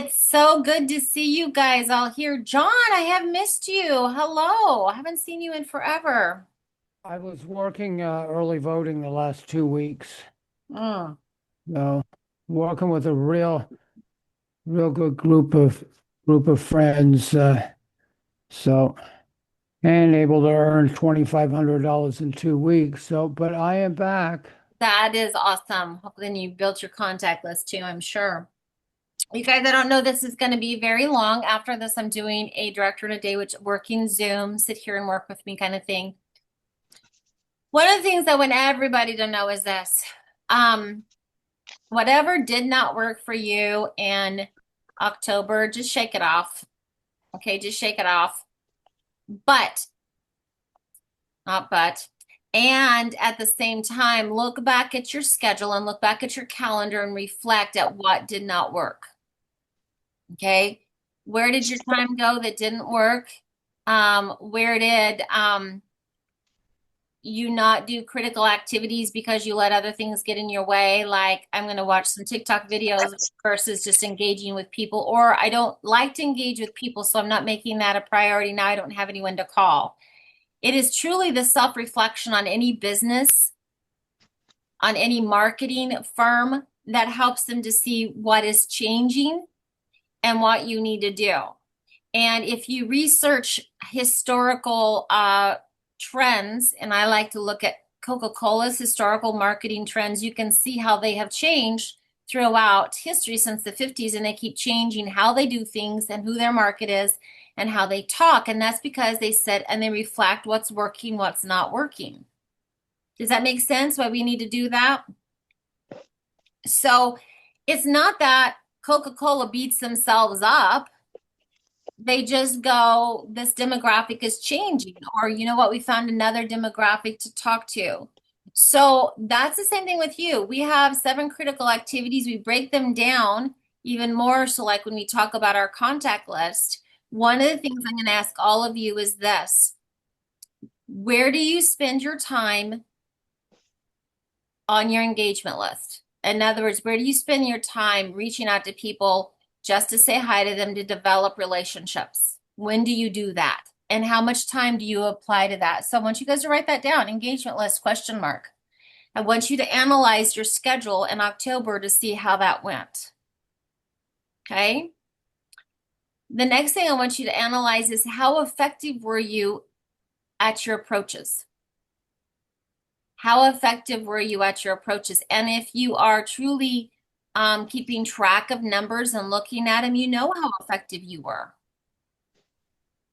It's so good to see you guys all here. John, I have missed you. Hello. I haven't seen you in forever. I was working early voting the last 2 weeks. Mm. So working with a real good group of friends. So and able to earn $2,500 in 2 weeks. So, but I am back. That is awesome. Then you built your contact list too, I'm sure. You guys, I don't know, this is going to be very long. After this, I'm doing a director in a day, which working Zoom, sit here and work with me kind of thing. One of the things I want everybody to know is this. Um, Whatever did not work for you in October, just shake it off. Okay, just shake it off. But, not but, and at the same time, look back at your schedule and look back at your calendar and reflect at what did not work. Okay, where did your time go that didn't work? Where did you not do critical activities because you let other things get in your way? Like, I'm going to watch some TikTok videos versus just engaging with people, or I don't like to engage with people, so I'm not making that a priority. Now I don't have anyone to call. It is truly the self-reflection on any business, on any marketing firm that helps them to see what is changing and what you need to do. And if you research historical trends, and I like to look at Coca-Cola's historical marketing trends, you can see how they have changed throughout history since the 50s, and they keep changing how they do things and who their market is and how they talk. And that's because they sit and they reflect what's working, what's not working. Does that make sense why we need to do that? So it's not that Coca-Cola beats themselves up. They just go, this demographic is changing, or you know what, we found another demographic to talk to. So that's the same thing with you. We have 7 critical activities. We break them down even more. So, like when we talk about our contact list, one of the things I'm going to ask all of you is this: where do you spend your time on your engagement list? In other words, where do you spend your time reaching out to people just to say hi to them, to develop relationships? When do you do that? And how much time do you apply to that? So I want you guys to write that down, engagement list, question mark. I want you to analyze your schedule in October to see how that went. Okay. The next thing I want you to analyze is how effective were you at your approaches? How effective were you at your approaches? And if you are truly keeping track of numbers and looking at them, you know how effective you were.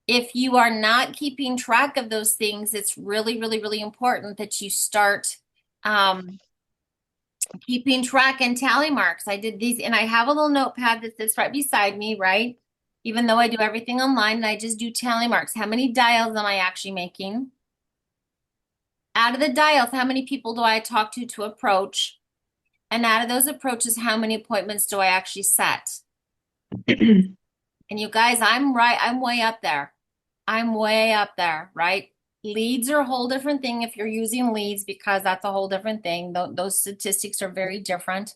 If you are not keeping track of those things, it's really, really, really important that you start keeping track and tally marks. I did these, and I have a little notepad that sits right beside me, right? Even though I do everything online, and I just do tally marks. How many dials am I actually making? Out of the dials, how many people do I talk to approach? And out of those approaches, how many appointments do I actually set? And you guys, I'm right. I'm way up there. I'm way up there, right? Leads are a whole different thing if you're using leads, because that's a whole different thing. Those statistics are very different.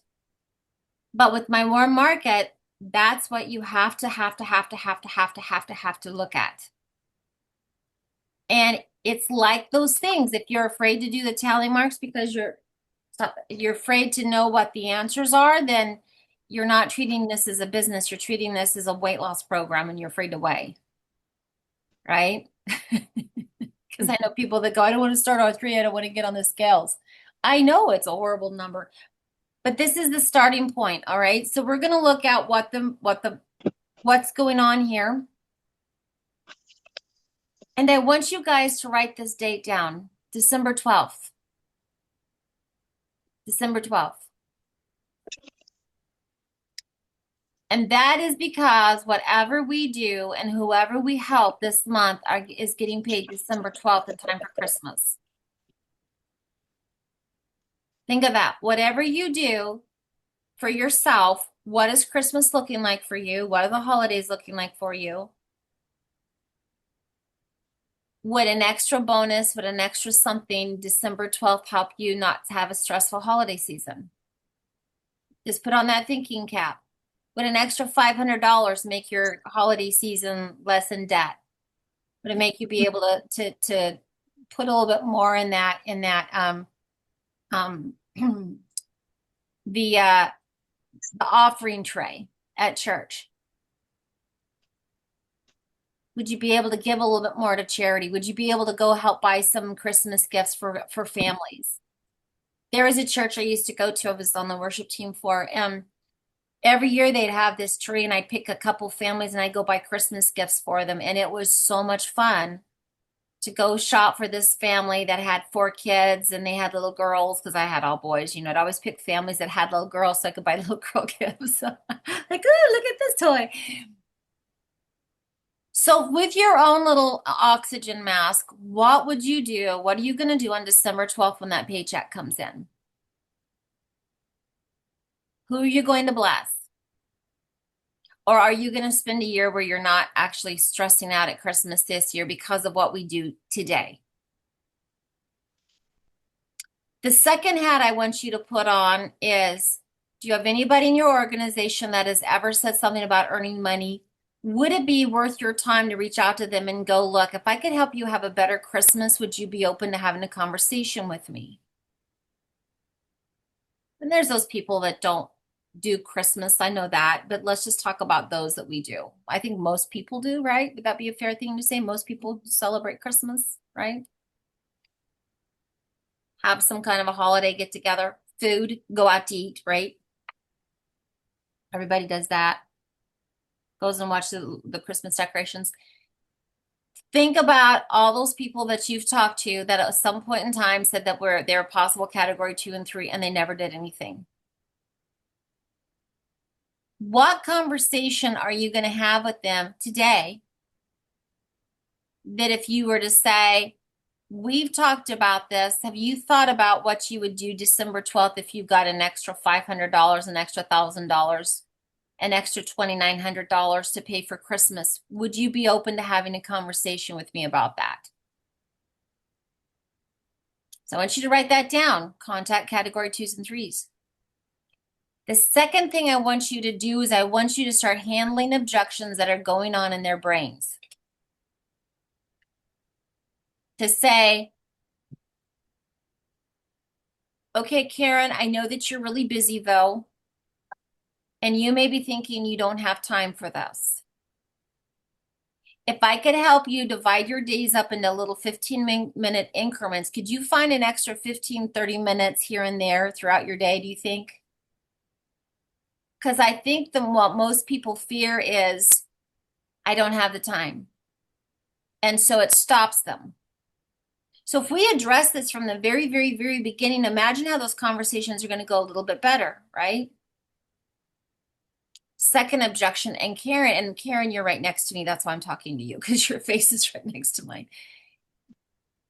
But with my warm market, that's what you have to look at. And it's like those things. If you're afraid to do the tally marks because you're afraid to know what the answers are, then you're not treating this as a business. You're treating this as a weight loss program, and you're afraid to weigh, right? Because I know people that go, I don't want to start R3, I don't want to get on the scales. I know it's a horrible number, but this is the starting point. All right. So we're going to look at what's going on here. And I want you guys to write this date down, December 12th. December 12th. And that is because whatever we do and whoever we help this month is getting paid December 12th in time for Christmas. Think of that. Whatever you do for yourself, what is Christmas looking like for you? What are the holidays looking like for you? Would an extra bonus, would an extra something December 12th help you not to have a stressful holiday season? Just put on that thinking cap. Would an extra $500 make your holiday season less in debt? Would it make you be able to put a little bit more in um the the offering tray at church? Would you be able to give a little bit more to charity? Would you be able to go help buy some Christmas gifts for families? There was a church I used to go to, I was on the worship team for, and every year they'd have this tree and I'd pick a couple families and I'd go buy Christmas gifts for them. And it was so much fun to go shop for this family that had 4 kids and they had little girls because I had all boys. I'd always pick families that had little girls so I could buy little girl gifts. Like, oh, look at this toy. So with your own little oxygen mask, what would you do? What are you going to do on December 12th when that paycheck comes in? Who are you going to bless? Or are you going to spend a year where you're not actually stressing out at Christmas this year because of what we do today? The second hat I want you to put on is, do you have anybody in your organization that has ever said something about earning money? Would it be worth your time to reach out to them and go, look, if I could help you have a better Christmas, would you be open to having a conversation with me? And there's those people that don't do Christmas. I know that, but let's just talk about those that we do. I think most people do, right? Would that be a fair thing to say? Most people celebrate Christmas, right? Have some kind of a holiday get together, food, go out to eat, right? Everybody does that. Goes and watch the Christmas decorations. Think about all those people that you've talked to that at some point in time said that they're possible category 2 and 3 and they never did anything. What conversation are you going to have with them today that if you were to say, we've talked about this, have you thought about what you would do December 12th if you got an extra $500, an extra $1,000, an extra $2,900 to pay for Christmas? Would you be open to having a conversation with me about that? So I want you to write that down, contact category 2s and 3s. The second thing I want you to do is I want you to start handling objections that are going on in their brains. To say, okay, Karen, I know that you're really busy though, and you may be thinking you don't have time for this. If I could help you divide your days up into little 15-minute increments, could you find an extra 15, 30 minutes here and there throughout your day, do you think? Because I think what most people fear is, I don't have the time. And so it stops them. So if we address this from the very, very, very beginning, imagine how those conversations are going to go a little bit better, right? Second objection, and Karen, you're right next to me. That's why I'm talking to you, because your face is right next to mine.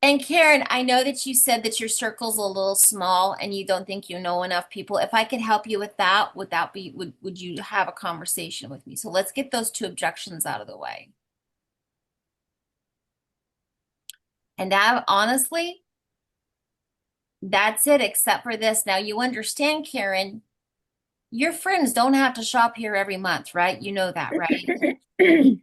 And Karen, I know that you said that your circle's a little small and you don't think you know enough people. If I could help you with that, would you have a conversation with me? So let's get those 2 objections out of the way. And honestly, that's it, except for this. Now you understand, Karen, your friends don't have to shop here every month, right? You know that, right?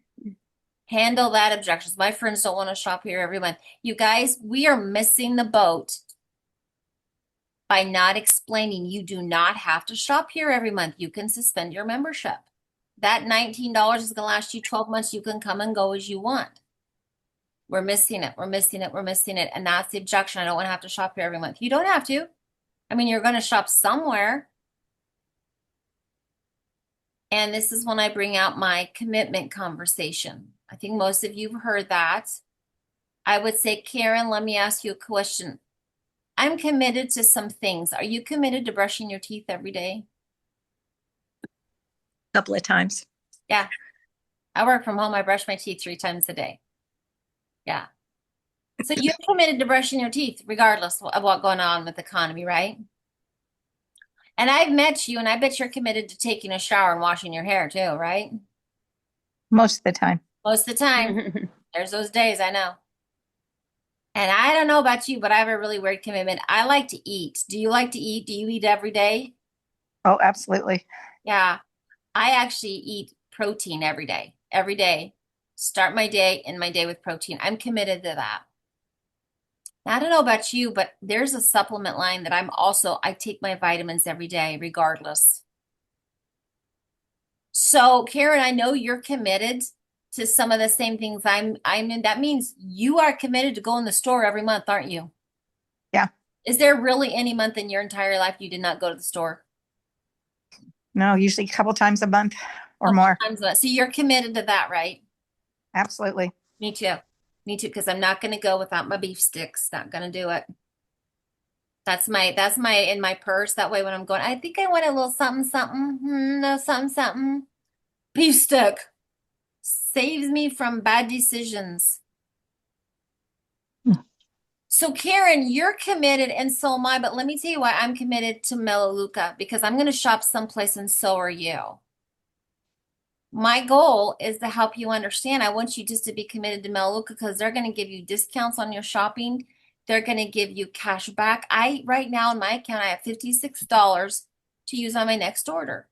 Handle that objections. My friends don't want to shop here every month. You guys, we are missing the boat by not explaining you do not have to shop here every month. You can suspend your membership. That $19 is going to last you 12 months. You can come and go as you want. We're missing it. We're missing it. We're missing it. And that's the objection. I don't want to have to shop here every month. You don't have to. I mean, you're going to shop somewhere. And this is when I bring out my commitment conversation. I think most of you have heard that. I would say, Karen, let me ask you a question. I'm committed to some things. Are you committed to brushing your teeth every day? Couple of times. Yeah. I work from home. I brush my teeth 3 times a day. Yeah. So you're committed to brushing your teeth regardless of what's going on with the economy, right? And I've met you, and I bet you're committed to taking a shower and washing your hair too, right? Most of the time. Most of the time. There's those days, I know. And I don't know about you, but I have a really weird commitment. I like to eat. Do you like to eat? Do you eat every day? Oh, absolutely. Yeah. I actually eat protein every day. Every day. Start my day and my day with protein. I'm committed to that. I don't know about you, but there's a supplement line that I take my vitamins every day, regardless. So, Karen, I know you're committed to some of the same things I'm in. That means you are committed to go in the store every month, aren't you? Yeah. Is there really any month in your entire life you did not go to the store? No, usually a couple times a month or Couple more. times a month. So you're committed to that, right? Absolutely. Me too. Me too, because I'm not going to go without my beef sticks. Not going to do it. That's my in my purse. That way when I'm going, I think I want a little something, something, no, something, something. Beef stick saves me from bad decisions. Hmm. So Karen, you're committed and so am I, but let me tell you why I'm committed to Melaleuca, because I'm going to shop someplace and so are you. My goal is to help you understand. I want you just to be committed to Melaleuca because they're going to give you discounts on your shopping. They're going to give you cash back. Right now in my account, I have $56 to use on my next order.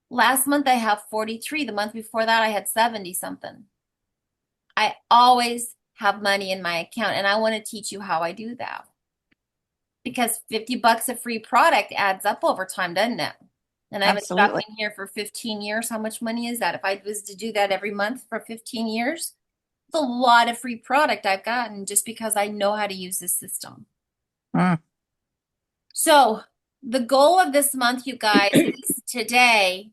Last month I have 43. The month before that I had 70 something. I always have money in my account and I want to teach you how I do that. Because $50 of free product adds up over time, doesn't it? And I've been Absolutely. shopping here for 15 years. How much money is that? If I was to do that every month for 15 years, it's a lot of free product I've gotten just because I know how to use this system. Mm. So the goal of this month, you guys, is today,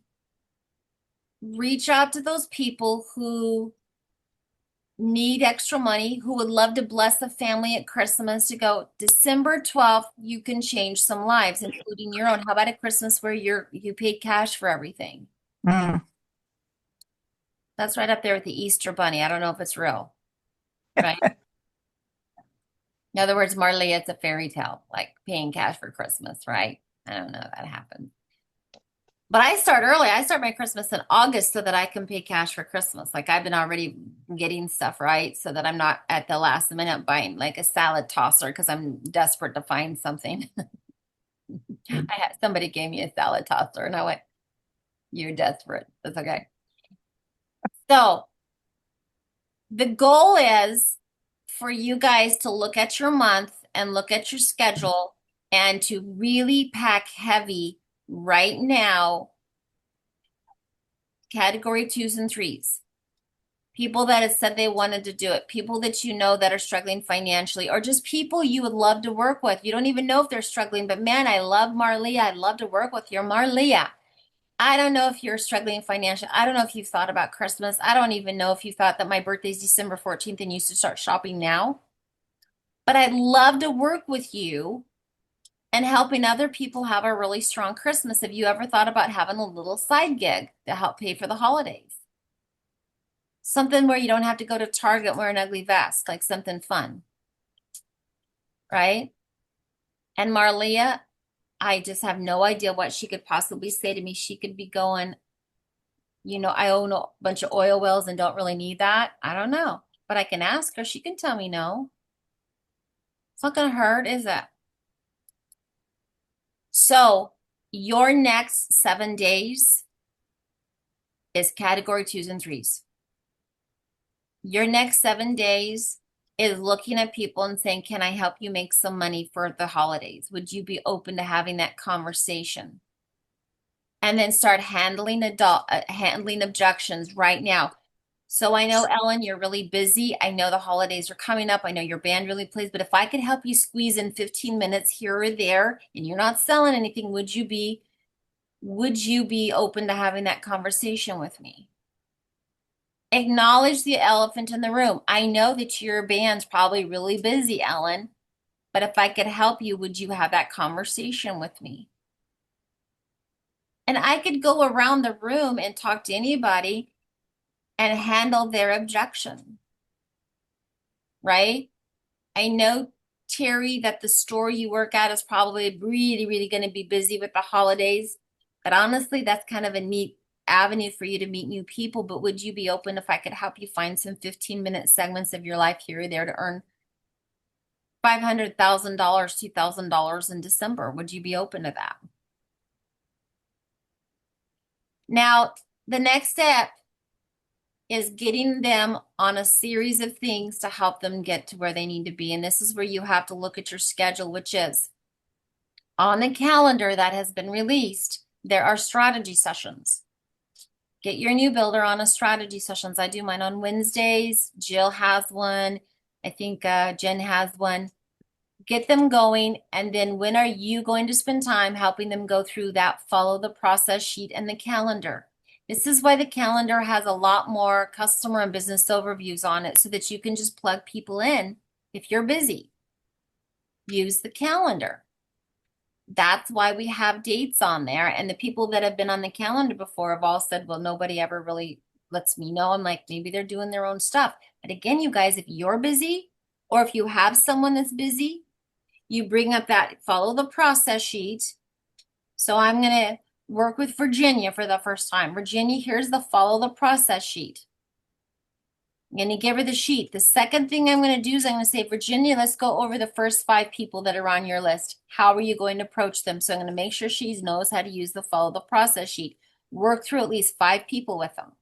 reach out to those people who need extra money, who would love to bless a family at Christmas to go December 12th, you can change some lives, including your own. How about a Christmas where you paid cash for everything? Mm. That's right up there with the Easter Bunny. I don't know if it's real, right? In other words, Marley, it's a fairy tale, like paying cash for Christmas, right? I don't know if that happens. But I start early. I start my Christmas in August so that I can pay cash for Christmas. Like I've been already getting stuff right so that I'm not at the last minute buying like a salad tosser because I'm desperate to find something. Somebody gave me a salad tosser and I went, "You're desperate." That's okay. So the goal is for you guys to look at your month and look at your schedule and to really pack heavy right now, category 2s and 3s. People that have said they wanted to do it, people that you know that are struggling financially, or just people you would love to work with. You don't even know if they're struggling, but man, I love Marlia. I'd love to work with you, Marlia. I don't know if you're struggling financially. I don't know if you've thought about Christmas. I don't even know if you thought that my birthday's December 14th and you should start shopping now. But I'd love to work with you and helping other people have a really strong Christmas. Have you ever thought about having a little side gig to help pay for the holidays? Something where you don't have to go to Target and wear an ugly vest, like something fun, right? And Marlia, I just have no idea what she could possibly say to me. She could be going, I own a bunch of oil wells and don't really need that. I don't know, but I can ask her. She can tell me no. It's not going to hurt, is it? So your next 7 days is category 2s and 3s. Your next 7 days is looking at people and saying, can I help you make some money for the holidays? Would you be open to having that conversation? And then start handling objections right now. So I know, Ellen, you're really busy. I know the holidays are coming up. I know your band really plays, but if I could help you squeeze in 15 minutes here or there and you're not selling anything, would you be open to having that conversation with me? Acknowledge the elephant in the room. I know that your band's probably really busy, Ellen, but if I could help you, would you have that conversation with me? And I could go around the room and talk to anybody and handle their objection, right? I know, Terry, that the store you work at is probably really, really going to be busy with the holidays, but honestly, that's kind of a neat avenue for you to meet new people. But would you be open if I could help you find some 15-minute segments of your life here or there to earn $500,000, $2,000 in December? Would you be open to that? Now, The next step is getting them on a series of things to help them get to where they need to be. And this is where you have to look at your schedule, which is on the calendar that has been released, there are strategy sessions. Get your new builder on a strategy sessions. I do mine on Wednesdays. Jill has one. I think Jen has one. Get them going. And then when are you going to spend time helping them go through that follow the process sheet and the calendar? This is why the calendar has a lot more customer and business overviews on it so that you can just plug people in if you're busy. Use the calendar. That's why we have dates on there. And the people that have been on the calendar before have all said, well, nobody ever really lets me know. I'm like, maybe they're doing their own stuff. But again, you guys, if you're busy or if you have someone that's busy, you bring up that follow the process sheet. So I'm going to work with Virginia for the first time. Virginia, here's the follow the process sheet. I'm going to give her the sheet. The second thing I'm going to do is I'm going to say, Virginia, let's go over the first 5 people that are on your list. How are you going to approach them? So I'm going to make sure she knows how to use the follow the process sheet. Work through at least 5 people with them.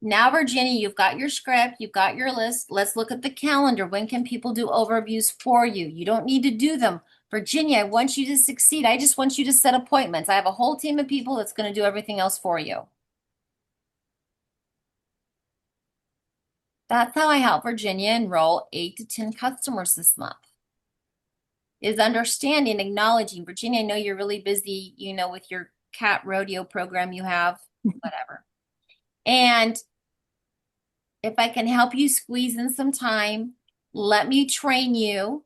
Now, Virginia, you've got your script, you've got your list. Let's look at the calendar. When can people do overviews for you? You don't need to do them. Virginia, I want you to succeed. I just want you to set appointments. I have a whole team of people that's going to do everything else for you. That's how I help Virginia enroll 8 to 10 customers this month. Is understanding, acknowledging, Virginia, I know you're really busy, you know, with your cat rodeo program you have, whatever. And if I can help you squeeze in some time, let me train you.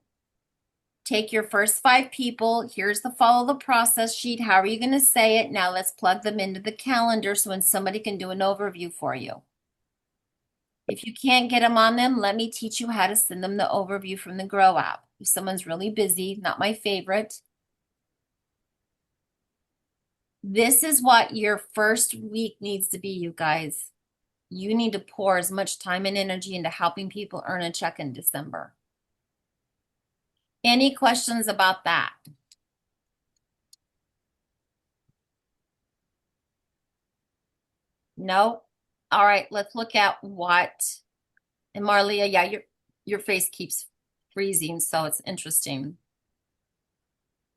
Take your first 5 people. Here's the follow the process sheet. How are you going to say it? Now let's plug them into the calendar so when somebody can do an overview for you. If you can't get them on them, let me teach you how to send them the overview from the Grow app. If someone's really busy, not my favorite. This is what your first week needs to be, you guys. You need to pour as much time and energy into helping people earn a check in December. Any questions about that? No? All right, let's look at what, and Marlia, yeah, your face keeps freezing, so it's interesting.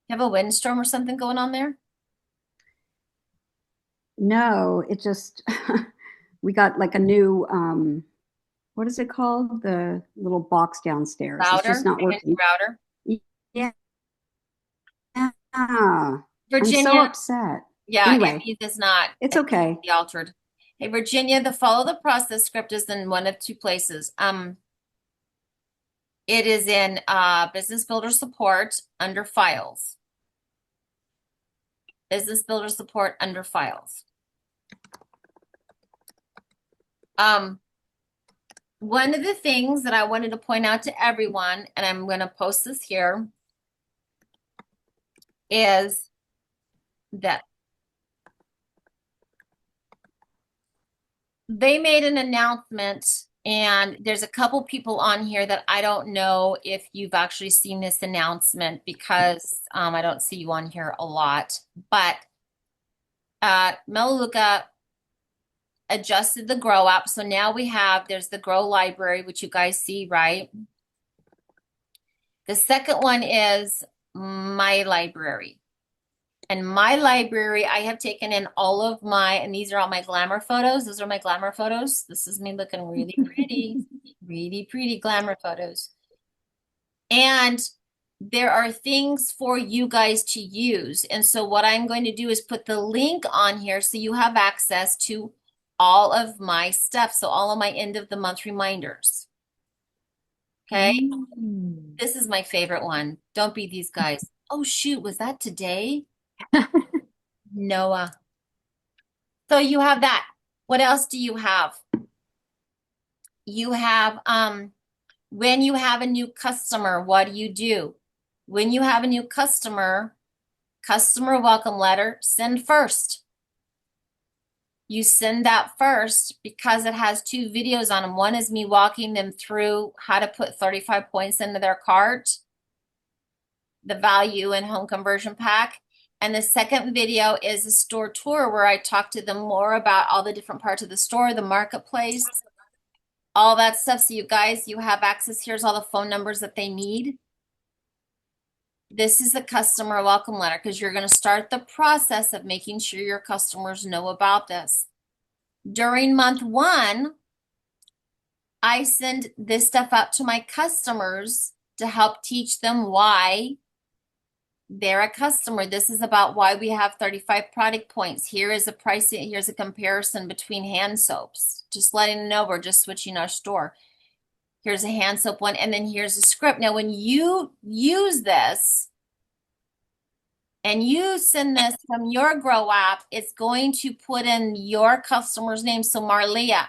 You have a windstorm or something going on there? No, it just, we got like a new, what is it called? The little box downstairs. It's Router? just not working. Router? Yeah. I'm Virginia? so upset. Yeah, Anyway, it is not. it's okay. Be altered. Hey, Virginia, the follow the process script is in one of 2 places. It is in Business Builder Support under Files. Business Builder Support under Files. One of the things that I wanted to point out to everyone, and I'm going to post this here, is that they made an announcement, and there's a couple people on here that I don't know if you've actually seen this announcement because I don't see you on here a lot, but Melaleuca adjusted the Grow app. So now there's the Grow library, which you guys see, right? The second one is My Library. And My Library, I have taken in all of and these are all my glamour photos. Those are my glamour photos. This is me looking really pretty, really pretty glamour photos. And there are things for you guys to use. And so what I'm going to do is put the link on here so you have access to all of my stuff. So all of my end of the month reminders. Okay. This is my favorite one. Don't be these guys. Oh, shoot. Was that today? Noah. So you have that. What else do you have? You have, when you have a new customer, what do you do? When you have a new customer welcome letter, send first. You send that first because it has 2 videos on them. One is me walking them through how to put 35 points into their cart, the value and home conversion pack. And the second video is a store tour where I talk to them more about all the different parts of the store, the marketplace, all that stuff. So you guys, you have access. Here's all the phone numbers that they need. This is a customer welcome letter because you're going to start the process of making sure your customers know about this. During month 1, I send this stuff out to my customers to help teach them why they're a customer. This is about why we have 35 product points. Here is a pricing, here's a comparison between hand soaps. Just letting them know we're just switching our store. Here's a hand soap one, and then here's a script. Now, when you use this and you send this from your Grow app, it's going to put in your customer's name. So Marlia,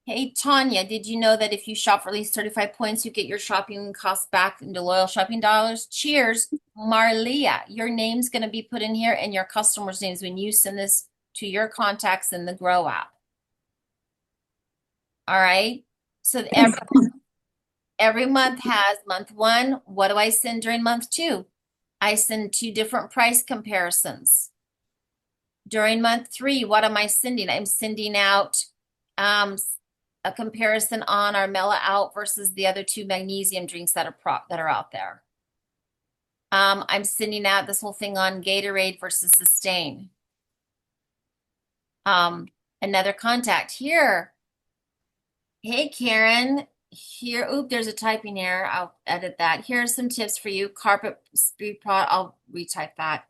hey, Tanya, did you know that if you shop for at least 35 points, you get your shopping costs back into loyal shopping dollars? Cheers, Marlia. Your name's going to be put in here and your customer's names when you send this to your contacts in the Grow app. All right. So every month has month 1. What do I send during month 2? I send 2 different price comparisons. During month 3, what am I sending? I'm sending out a comparison on our Mela Out versus the other 2 magnesium drinks that are out there. I'm sending out this whole thing on Gatorade versus Sustain. Another contact here. Hey, Karen. Here, oop, there's a typing error. I'll edit that. Here are some tips for you. Carpet speed prod. I'll retype that.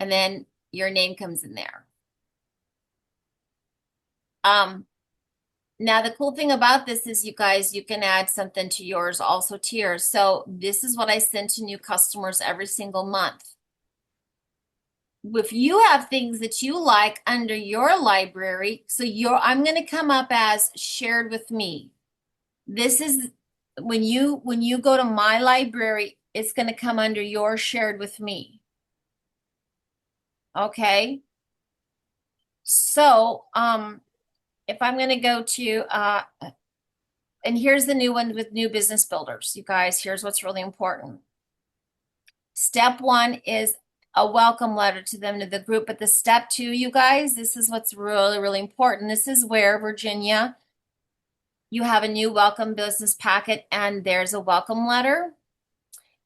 And then your name comes in there. Now the cool thing about this is you guys, you can add something to yours, also tiers. So this is what I send to new customers every single month. If you have things that you like under your library, so I'm going to come up as shared with me. This is when you go to my library, it's going to come under your shared with me. Okay. So, if I'm going to go to, and here's the new one with new business builders, you guys, here's what's really important. Step 1 is a welcome letter to them, to the group, but the step 2, you guys, this is what's really, really important. This is where, Virginia, you have a new welcome business packet and there's a welcome letter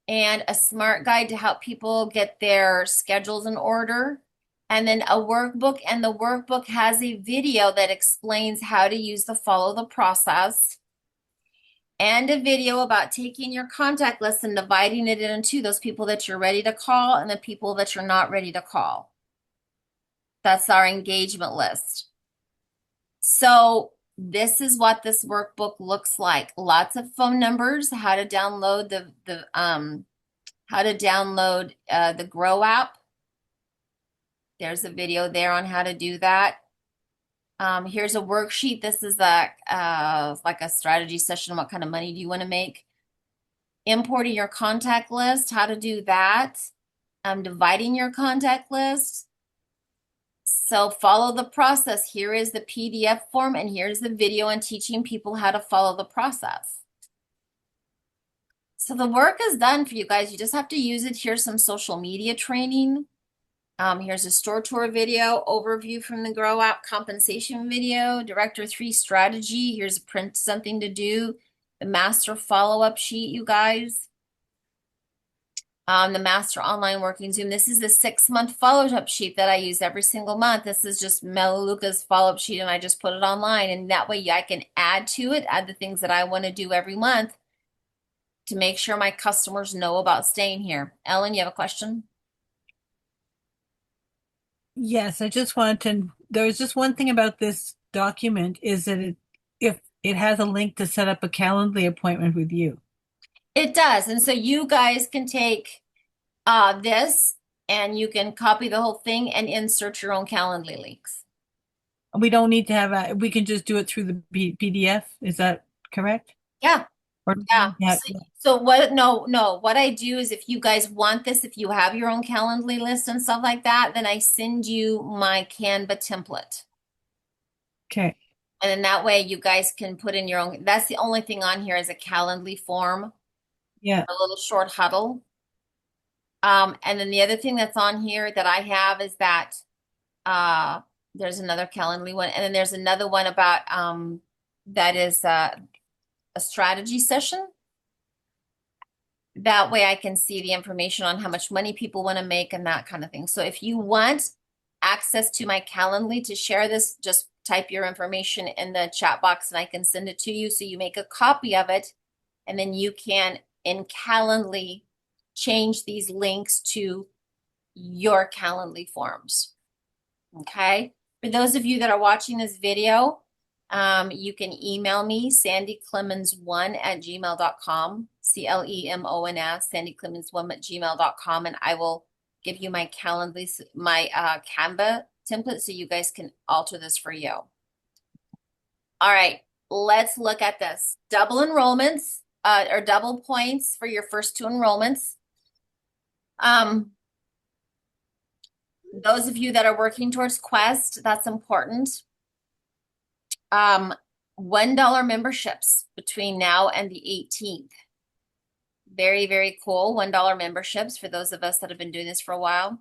and a smart guide to help people get their schedules in order. And then a workbook, and the workbook has a video that explains how to use the follow the process, and a video about taking your contact list and dividing it into those people that you're ready to call and the people that you're not ready to call. That's our engagement list. So this is what this workbook looks like. Lots of phone numbers, how to download the Grow app. There's a video there on how to do that. Here's a worksheet. This is like a strategy session. What kind of money do you want to make? Importing your contact list, how to do that. Dividing your contact list. So follow the process. Here is the PDF form, and here's the video on teaching people how to follow the process. So the work is done for you guys. You just have to use it. Here's some social media training. Here's a store tour video, overview from the Grow app, compensation video, Director 3 strategy. Here's a print something to do. The master follow-up sheet, you guys. The master online working Zoom. This is the 6-month follow-up sheet that I use every single month. This is just Melaleuca's follow-up sheet, and I just put it online. And that way I can add to it, add the things that I want to do every month to make sure my customers know about staying here. Ellen, you have a question? Yes, I just wanted to, there's just one thing about this document is that if it has a link to set up a Calendly appointment with you. It does. And so you guys can take this and you can copy the whole thing and insert your own Calendly links. We don't need to have we can just do it through the PDF. Is that correct? Yeah. Or Yeah. So what I do is if you guys want this, if you have your own Calendly list and stuff like that, then I send you my Canva template. Okay. And then that way you guys can put in your own, that's the only thing on here is a Calendly form. Yeah. A little short huddle. And then the other thing that's on here that I have is that there's another Calendly one, and then there's another one about that is a strategy session. That way I can see the information on how much money people want to make and that kind of thing. So if you want access to my Calendly to share this, just type your information in the chat box and I can send it to you. So you make a copy of it, and then you can in Calendly change these links to your Calendly forms. Okay. For those of you that are watching this video, you can email me, sandyclemens1@gmail.com, CLEMONS, sandyclemens1@gmail.com, and I will give you my Calendly, my Canva template so you guys can alter this for you. All right, let's look at this. Double enrollments or double points for your first 2 enrollments. Those of you that are working towards Quest, that's important. $1 memberships between now and the 18th. Very, very cool. $1 memberships for those of us that have been doing this for a while.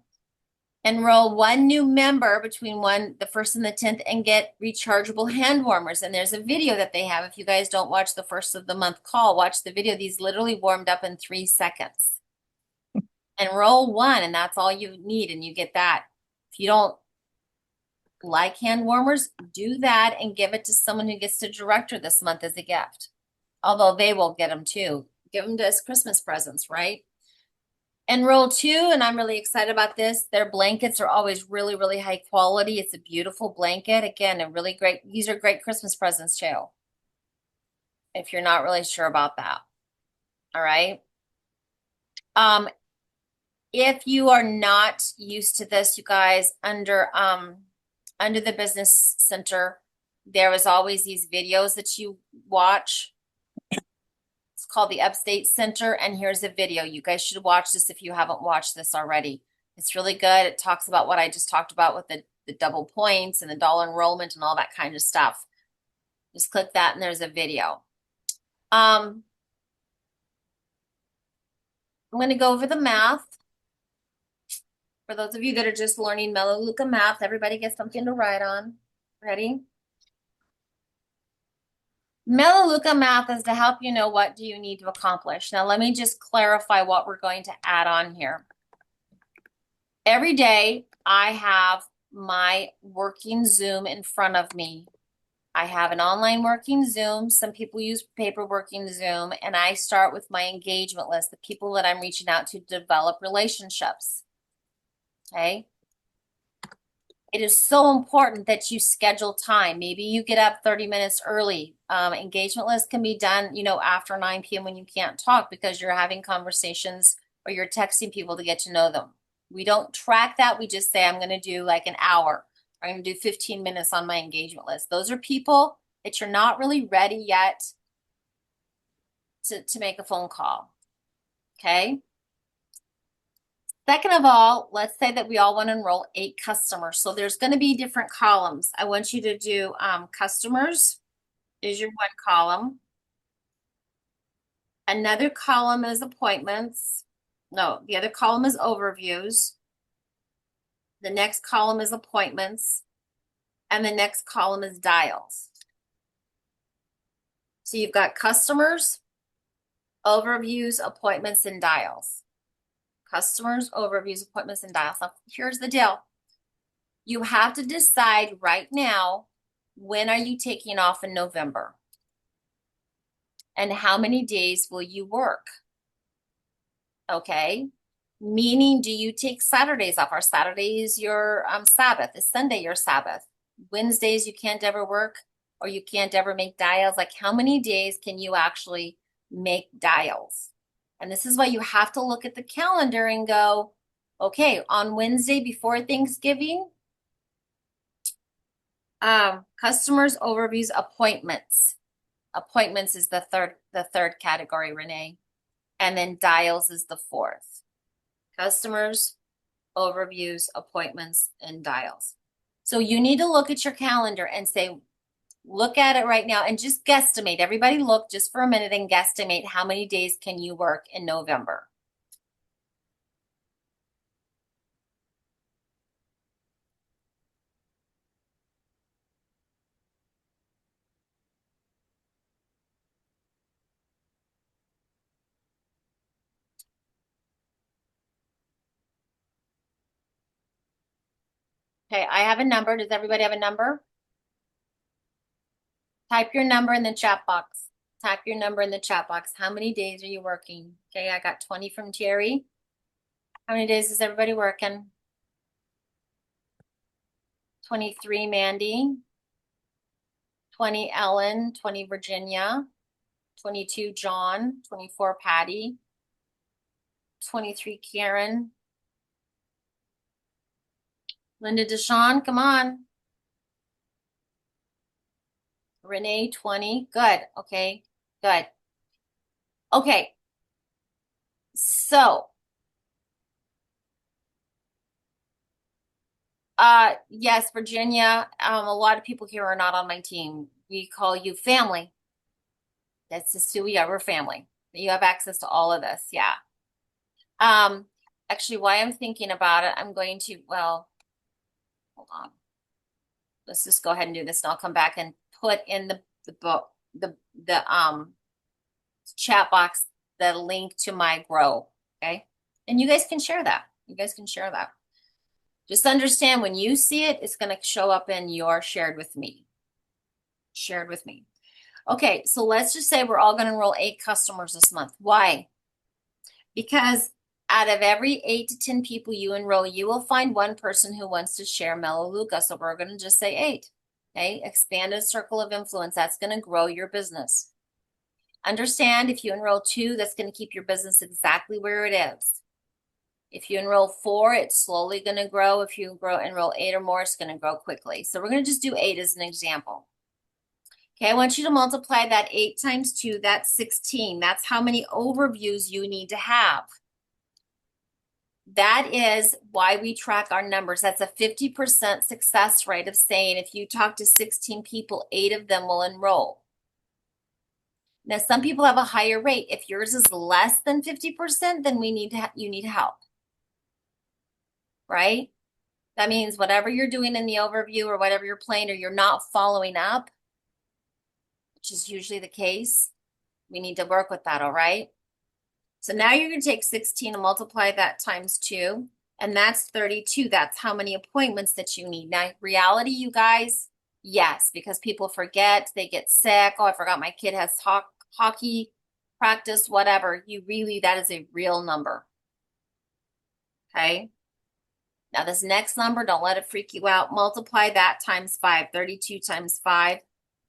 Enroll 1 new member between the 1st and the 10th and get rechargeable hand warmers. And there's a video that they have. If you guys don't watch the first of the month call, watch the video. These literally warmed up in 3 seconds. Enroll 1, and that's all you need, and you get that. If you don't like hand warmers, do that and give it to someone who gets to director this month as a gift. Although they will get them too. Give them as Christmas presents, right? Enroll 2, and I'm really excited about this. Their blankets are always really, really high quality. It's a beautiful blanket. Again, a really great, these are great Christmas presents too. If you're not really sure about that. All right. If you are not used to this, you guys, under the Business Center, there is always these videos that you watch. It's called the Upstate Center, and here's a video. You guys should watch this if you haven't watched this already. It's really good. It talks about what I just talked about with the double points and the dollar enrollment and all that kind of stuff. Just click that and there's a video. I'm going to go over the math. For those of you that are just learning Melaleuca math, everybody gets something to write on. Ready? Melaleuca math is to help you know what do you need to accomplish. Now, let me just clarify what we're going to add on here. Every day, I have my working Zoom in front of me. I have an online working Zoom. Some people use paper working Zoom, and I start with my engagement list, the people that I'm reaching out to develop relationships. Okay. It is so important that you schedule time. Maybe you get up 30 minutes early. Engagement list can be done, after 9 p.m. when you can't talk because you're having conversations or you're texting people to get to know them. We don't track that. We just say, I'm going to do like an hour. I'm going to do 15 minutes on my engagement list. Those are people that you're not really ready yet to make a phone call. Okay. Second of all, let's say that we all want to enroll 8 customers. So there's going to be different columns. I want you to do customers is your one column. Another column is appointments. No, the other column is overviews. The next column is appointments. And the next column is dials. So you've got customers, overviews, appointments, and dials. Customers, overviews, appointments, and dials. Now, here's the deal. You have to decide right now, when are you taking off in November? And how many days will you work? Okay. Meaning, do you take Saturdays off? Are Saturdays your Sabbath? Is Sunday your Sabbath? Wednesdays you can't ever work or you can't ever make dials? Like, how many days can you actually make dials? And this is why you have to look at the calendar and go, okay, on Wednesday before Thanksgiving, customers, overviews, appointments. Appointments is the third category, Renee. And then dials is the 4th. Customers, overviews, appointments, and dials. So you need to look at your calendar and say, look at it right now and just guesstimate. Everybody look just for a minute and guesstimate how many days can you work in November. Okay, I have a number. Does everybody have a number? Type your number in the chat box. Type your number in the chat box. How many days are you working? Okay, I got 20 from Terry. How many days is everybody working? 23, Mandy. 20, Ellen. 20, Virginia. 22, John. 24, Patty. 23, Karen. Linda Deshawn, come on. Renee, 20. Good. Okay. Good. Okay. So, yes, Virginia, a lot of people here are not on my team. We call you family. That's just who we are. We're family. You have access to all of this. Yeah. Actually, why I'm thinking about it, I'm going to, well, hold on. Let's just go ahead and do this, and I'll come back and put in the book, the chat box, the link to my Grow. Okay. And you guys can share that. You guys can share that. Just understand when you see it, it's going to show up in your shared with me. Shared with me. Okay, so let's just say we're all going to enroll 8 customers this month. Why? Because out of every 8 to 10 people you enroll, you will find one person who wants to share Melaleuca. So we're going to just say 8. Okay, expanded circle of influence. That's going to grow your business. Understand, if you enroll 2, that's going to keep your business exactly where it is. If you enroll 4, it's slowly going to grow. If you enroll 8 or more, it's going to grow quickly. So we're going to just do 8 as an example. Okay, I want you to multiply that 8 times 2, that's 16. That's how many overviews you need to have. That is why we track our numbers. That's a 50% success rate of saying if you talk to 16 people, 8 of them will enroll. Now, some people have a higher rate. If yours is less than 50%, then you need help. Right? That means whatever you're doing in the overview or whatever you're playing or you're not following up, which is usually the case, we need to work with that, all right? So now you're going to take 16 and multiply that times 2, and that's 32. That's how many appointments that you need. Now, reality, you guys, yes, because people forget, they get sick. Oh, I forgot my kid has hockey practice, whatever. That is a real number. Okay? Now, this next number, don't let it freak you out. Multiply that times 5. 32 times 5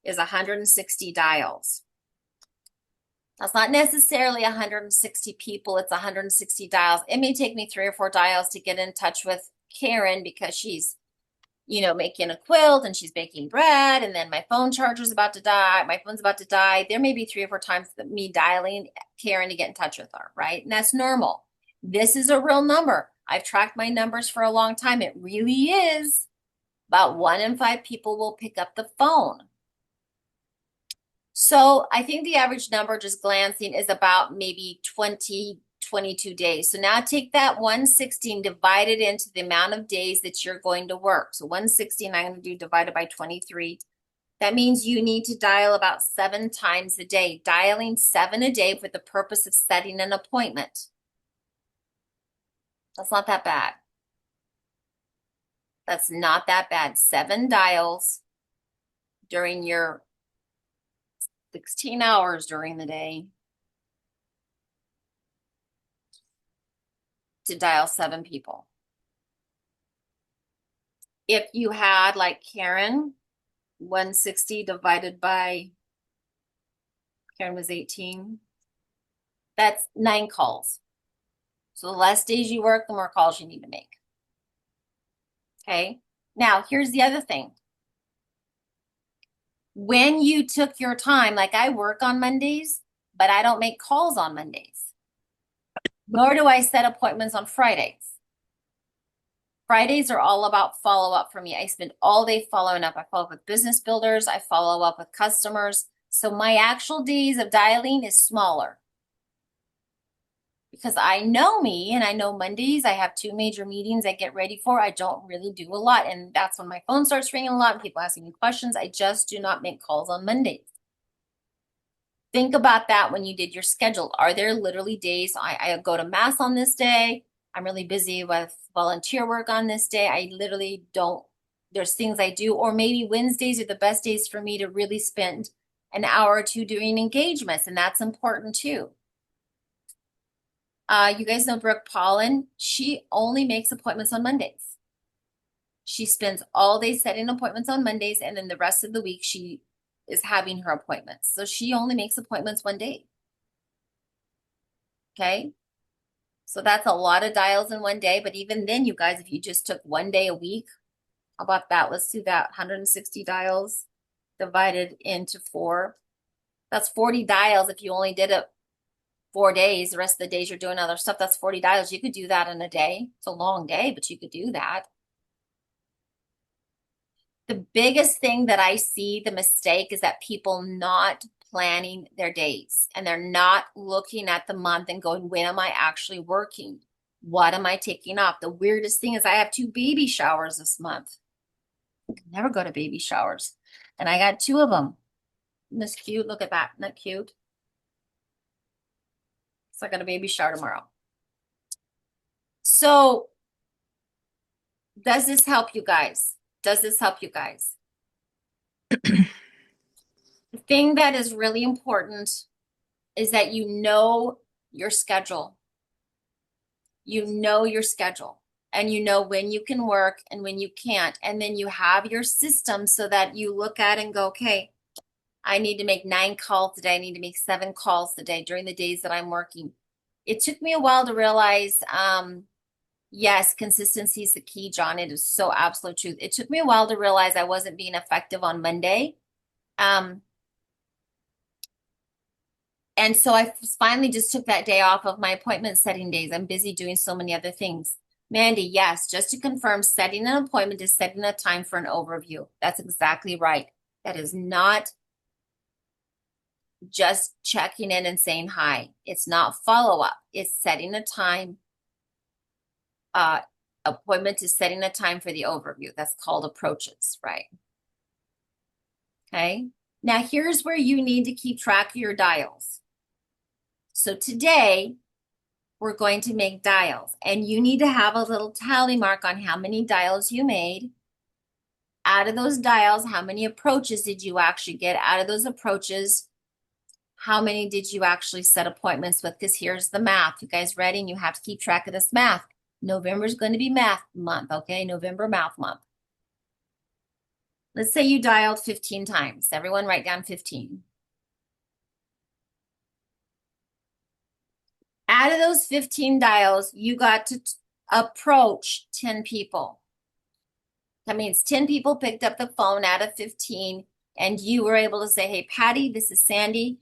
is 160 dials. That's not necessarily 160 people. It's 160 dials. It may take me 3 or 4 dials to get in touch with Karen because she's, making a quilt and she's baking bread, and then my phone charger's about to die. My phone's about to die. There may be 3 or 4 times that me dialing Karen to get in touch with her, right? And that's normal. This is a real number. I've tracked my numbers for a long time. It really is. About 1 in 5 people will pick up the phone. So I think the average number, just glancing, is about maybe 20, 22 days. So now take that 160 and divide it into the amount of days that you're going to work. So 160, I'm going to do divided by 23. That means you need to dial about 7 times a day. Dialing 7 a day for the purpose of setting an appointment. That's not that bad. That's not that bad. 7 dials during your 16 hours during the day to dial 7 people. If you had, like Karen, 160 divided by, Karen was 18, that's 9 calls. So the less days you work, the more calls you need to make. Okay. Now, here's the other thing. When you took your time, like I work on Mondays, but I don't make calls on Mondays. Nor do I set appointments on Fridays. Fridays are all about follow-up for me. I spend all day following up. I follow up with business builders. I follow up with customers. So my actual days of dialing is smaller. Because I know me, and I know Mondays, I have 2 major meetings I get ready for. I don't really do a lot. And that's when my phone starts ringing a lot and people asking me questions. I just do not make calls on Mondays. Think about that when you did your schedule. Are there literally days I go to mass on this day? I'm really busy with volunteer work on this day. I literally don't there's things I do, or maybe Wednesdays are the best days for me to really spend an hour or two doing engagements, and that's important too. You guys know Brooke Pollen. She only makes appointments on Mondays. She spends all day setting appointments on Mondays, and then the rest of the week she is having her appointments. So she only makes appointments one day. Okay? So that's a lot of dials in one day, but even then, you guys, if you just took one day a week, how about that? Let's do that. 160 dials divided into 4. That's 40 dials if you only did it 4 days. The rest of the days you're doing other stuff. That's 40 dials. You could do that in a day. It's a long day, but you could do that. The biggest thing that I see the mistake is that people not planning their days, and they're not looking at the month and going, when am I actually working? What am I taking off? The weirdest thing is I have 2 baby showers this month. I never go to baby showers. And I got 2 of them. Isn't this cute? Look at that. Isn't that cute? So I got a baby shower tomorrow. So does this help you guys? Does this help you guys? The thing that is really important is that you know your schedule. You know your schedule, and you know when you can work and when you can't. And then you have your system so that you look at and go, okay, I need to make 9 calls today. I need to make 7 calls today during the days that I'm working. It took me a while to realize, yes, consistency is the key, John. It is so absolute truth. It took me a while to realize I wasn't being effective on Monday. And so I finally just took that day off of my appointment setting days. I'm busy doing so many other things. Mandy, yes, just to confirm, setting an appointment is setting a time for an overview. That's exactly right. That is not just checking in and saying hi. It's not follow-up. It's setting a time. Appointment is setting a time for the overview. That's called approaches, right? Okay. Now here's where you need to keep track of your dials. So today we're going to make dials, and you need to have a little tally mark on how many dials you made. Out of those dials, how many approaches did you actually get? Out of those approaches, how many did you actually set appointments with? Because here's the math. You guys ready? And you have to keep track of this math. November is going to be math month, okay? November math month. Let's say you dialed 15 times. Everyone write down 15. Out of those 15 dials, you got to approach 10 people. That means 10 people picked up the phone out of 15, and you were able to say, hey, Patty, this is Sandy.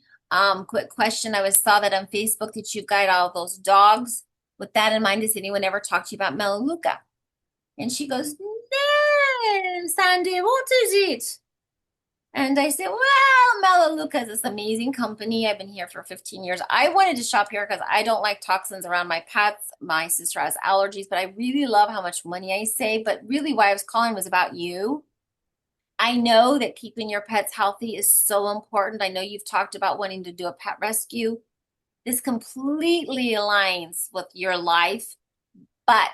Quick question. I saw that on Facebook that you got all those dogs. With that in mind, does anyone ever talk to you about Melaleuca? And she goes, no, Sandy, what is it? And I said, well, Melaleuca is this amazing company. I've been here for 15 years. I wanted to shop here because I don't like toxins around my pets. My sister has allergies, but I really love how much money I save. But really why I was calling was about you. I know that keeping your pets healthy is so important. I know you've talked about wanting to do a pet rescue. This completely aligns with your life, but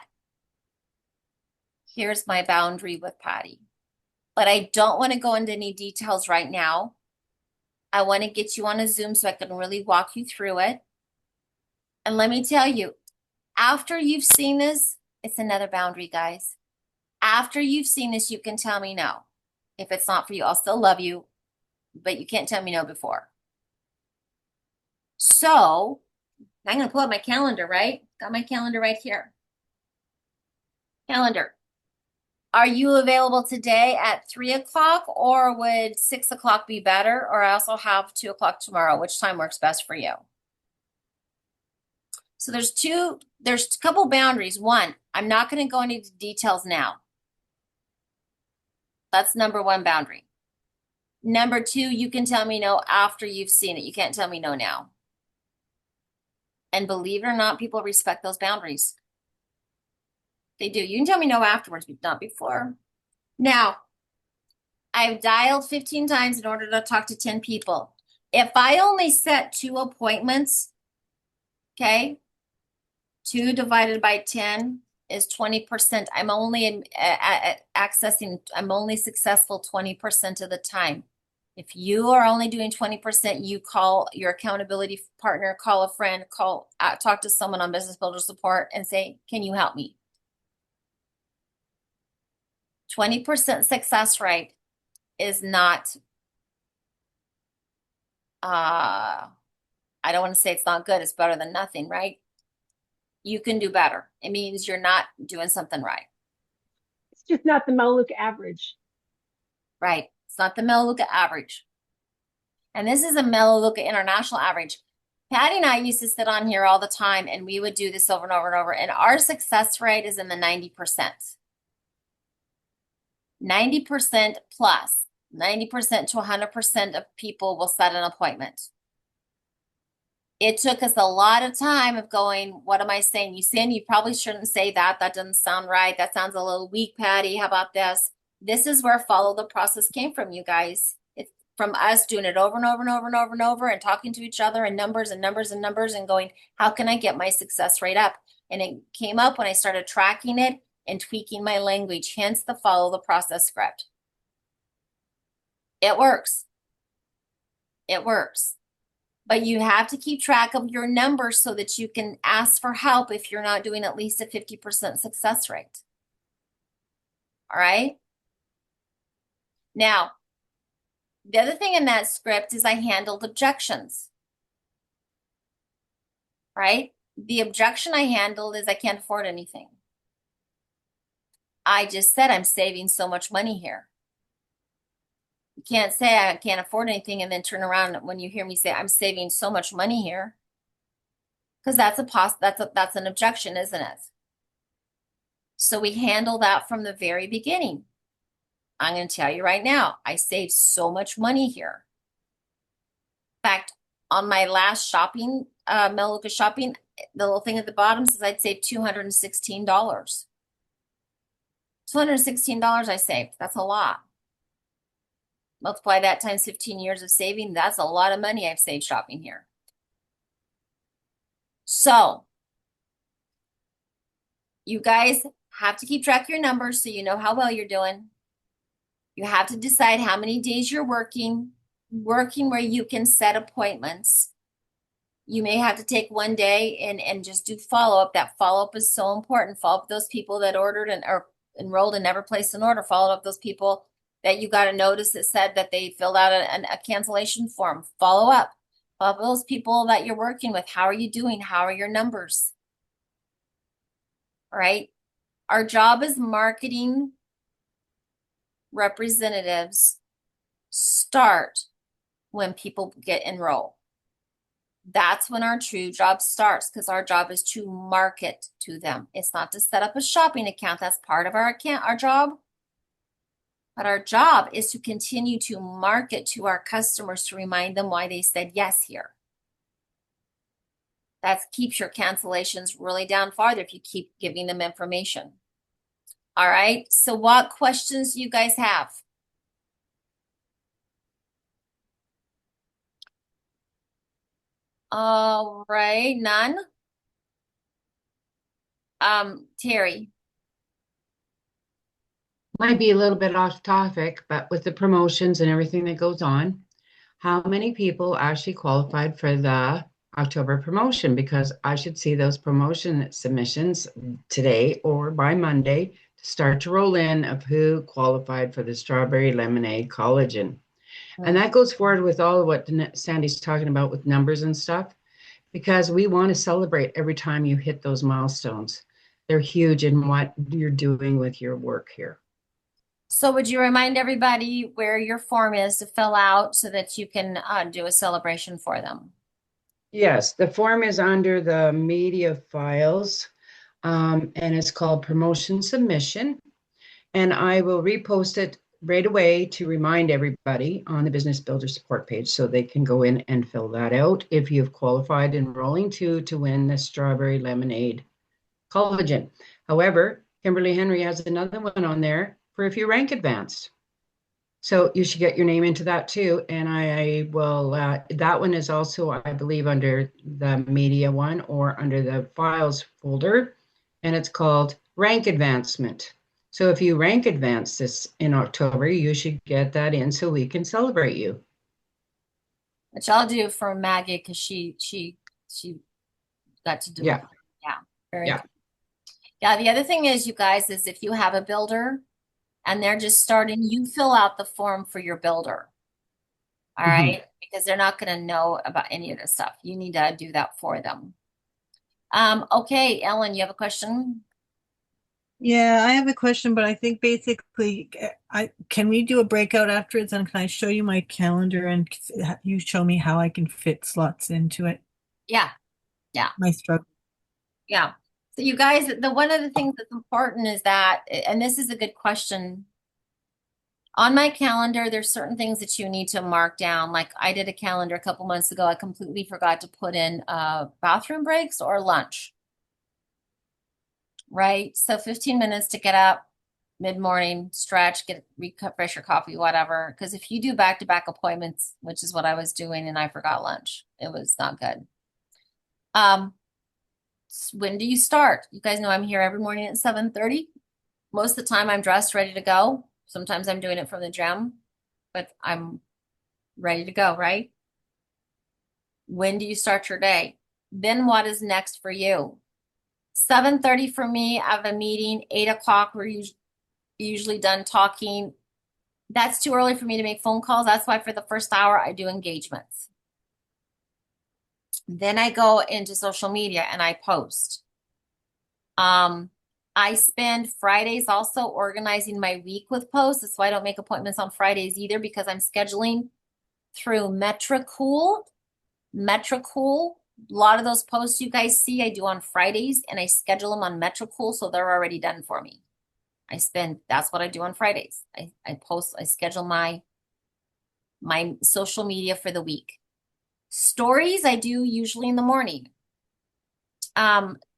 here's my boundary with Patty. But I don't want to go into any details right now. I want to get you on a Zoom so I can really walk you through it. And let me tell you, after you've seen this, it's another boundary, guys. After you've seen this, you can tell me no. If it's not for you, I'll still love you, but you can't tell me no before. So I'm going to pull up my calendar, right? Got my calendar right here. Calendar. Are you available today at 3 o'clock, or would 6 o'clock be better? Or I also have 2 o'clock tomorrow. Which time works best for you? So there's a couple boundaries. One, I'm not going to go into details now. That's number 1 boundary. Number 2, you can tell me no after you've seen it. You can't tell me no now. And believe it or not, people respect those boundaries. They do. You can tell me no afterwards, but not before. Now, I've dialed 15 times in order to talk to 10 people. If I only set 2 appointments, okay, 2 divided by 10 is 20%. I'm only I'm only successful 20% of the time. If you are only doing 20%, you call your accountability partner, call a friend, talk to someone on Business Builder support and say, can you help me? 20% success rate is not, I don't want to say it's not good. It's better than nothing, right? You can do better. It means you're not doing something right. It's just not the Melaleuca average. Right. It's not the Melaleuca average. And this is a Melaleuca international average. Patty and I used to sit on here all the time and we would do this over and over and over. And our success rate is in the 90%. 90% plus. 90% to 100% of people will set an appointment. It took us a lot of time of going, what am I saying? You probably shouldn't say that. That doesn't sound right. That sounds a little weak, Patty. How about this? This is where follow the process came from, you guys. It's from us doing it over and over and over and over and over and talking to each other and numbers and numbers and numbers and going, how can I get my success rate up? And it came up when I started tracking it and tweaking my language, hence the follow the process script. It works. It works. But you have to keep track of your numbers so that you can ask for help if you're not doing at least a 50% success rate. All right. Now, the other thing in that script is I handled objections. Right? The objection I handled is I can't afford anything. I just said I'm saving so much money here. You can't say I can't afford anything and then turn around when you hear me say I'm saving so much money here. Because that's an objection, isn't it? So we handle that from the very beginning. I'm going to tell you right now, I saved so much money here. In fact, on my last shopping, Melaleuca shopping, the little thing at the bottom says I'd saved $216. $216 I saved. That's a lot. Multiply that times 15 years of saving. That's a lot of money I've saved shopping here. So you guys have to keep track of your numbers so you know how well you're doing. You have to decide how many days you're working where you can set appointments. You may have to take one day and just do follow-up. That follow-up is so important. Follow up with those people that ordered and or enrolled and never placed an order. Follow up with those people that you got a notice that said that they filled out a cancellation form. Follow up. Follow up with those people that you're working with. How are you doing? How are your numbers? All right. Our job as marketing representatives start when people get enrolled. That's when our true job starts because our job is to market to them. It's not to set up a shopping account. That's part of our job. But our job is to continue to market to our customers to remind them why they said yes here. That keeps your cancellations really down farther if you keep giving them information. All right, so what questions do you guys have? All right, none? Terry. Might be a little bit off topic, but with the promotions and everything that goes on, how many people actually qualified for the October promotion? Because I should see those promotion submissions today or by Monday to start to roll in of who qualified for the strawberry lemonade collagen. And that goes forward with all of what Sandy's talking about with numbers and stuff, because we want to celebrate every time you hit those milestones. They're huge in what you're doing with your work here. So would you remind everybody where your form is to fill out so that you can do a celebration for them? Yes, the form is under the media files, and it's called promotion submission. And I will repost it right away to remind everybody on the Business Builder support page so they can go in and fill that out if you've qualified enrolling to win the strawberry lemonade collagen. However, Kimberly Henry has another one on there for if you rank advanced. So you should get your name into that too. And I will, that one is also, I believe, under the media one or under the files folder. And it's called rank advancement. So if you rank advance this in October, you should get that in so we can celebrate you. Which I'll do for Maggie because she got to do Yeah. it. Yeah. Very Yeah. cool. Yeah. The other thing is, you guys, is if you have a builder and they're just starting, you fill out the form for your builder. All Mhm. right. Because they're not going to know about any of this stuff. You need to do that for them. Okay, Ellen, you have a question? Yeah, I have a question, but I think basically, can we do a breakout afterwards and can I show you my calendar and you show me how I can fit slots into it? Yeah. My struggle. Yeah. So you guys, one of the things that's important is that, and this is a good question. On my calendar, there's certain things that you need to mark down. Like I did a calendar a couple months ago. I completely forgot to put in bathroom breaks or lunch. Right? So 15 minutes to get up, mid-morning, stretch, refresh your coffee, whatever. Because if you do back-to-back appointments, which is what I was doing, and I forgot lunch, it was not good. When do you start? You guys know I'm here every morning at 7:30. Most of the time I'm dressed, ready to go. Sometimes I'm doing it from the gym, but I'm ready to go, right? When do you start your day? Then what is next for you? 7:30 for me, I have a meeting. 8 o'clock, we're usually done talking. That's too early for me to make phone calls. That's why for the first hour, I do engagements. Then I go into social media and I post. I spend Fridays also organizing my week with posts. That's why I don't make appointments on Fridays either, because I'm scheduling through Metricool. Metricool. A lot of those posts you guys see, I do on Fridays, and I schedule them on Metricool, so they're already done for me. That's what I do on Fridays. I schedule my social media for the week. Stories I do usually in the morning.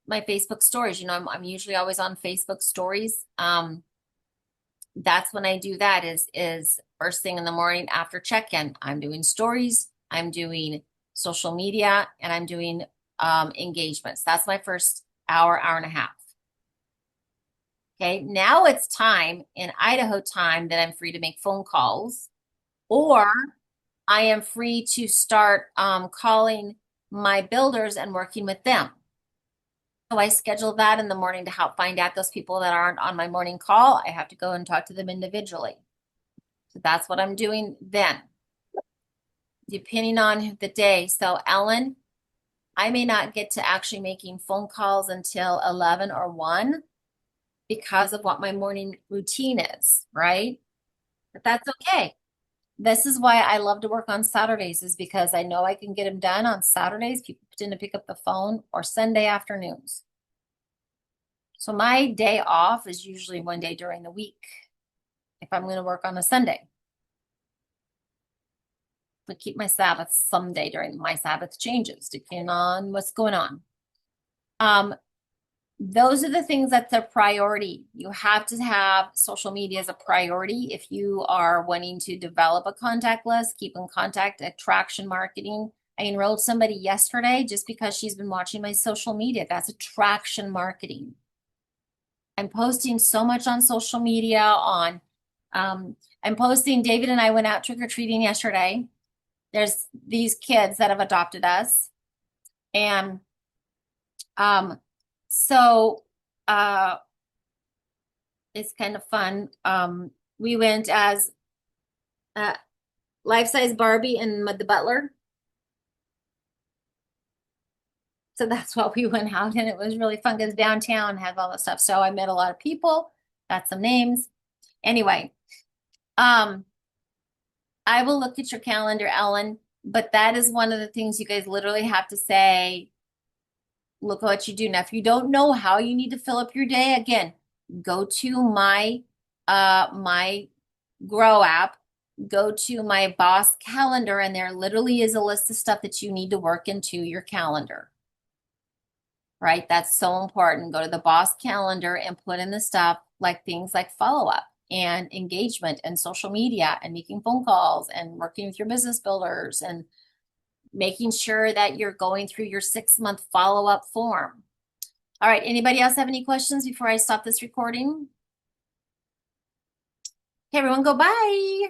My Facebook stories, I'm usually always on Facebook stories. That's when I do that is first thing in the morning after check-in. I'm doing stories, I'm doing social media, and I'm doing engagements. That's my first hour and a half. Okay, now it's time in Idaho time that I'm free to make phone calls, or I am free to start calling my builders and working with them. So I schedule that in the morning to help find out those people that aren't on my morning call. I have to go and talk to them individually. So that's what I'm doing then, depending on the day. So Ellen, I may not get to actually making phone calls until 11 or 1 because of what my morning routine is, right? But that's okay. This is why I love to work on Saturdays, is because I know I can get them done on Saturdays. People tend to pick up the phone, or Sunday afternoons. So my day off is usually one day during the week if I'm going to work on a Sunday. But keep my Sabbath someday during my Sabbath changes, depending on what's going on. Those are the things that's a priority. You have to have social media as a priority if you are wanting to develop a contact list, keep in contact, attraction marketing. I enrolled somebody yesterday just because she's been watching my social media. That's attraction marketing. I'm posting so much on social media I'm posting, David and I went out trick-or-treating yesterday. There's these kids that have adopted us. And so it's kind of fun. We went as life-size Barbie and the butler. So that's what we went out, and it was really fun because downtown had all that stuff. So I met a lot of people, got some names. Anyway, I will look at your calendar, Ellen, but that is one of the things you guys literally have to say, look at what you do. Now, if you don't know how you need to fill up your day, again, go to my Grow app, go to my Boss calendar, and there literally is a list of stuff that you need to work into your calendar. Right? That's so important. Go to the Boss calendar and put in the stuff like things like follow-up and engagement and social media and making phone calls and working with your business builders and making sure that you're going through your 6-month follow-up form. All right, anybody else have any questions before I stop this recording? Okay, everyone go bye.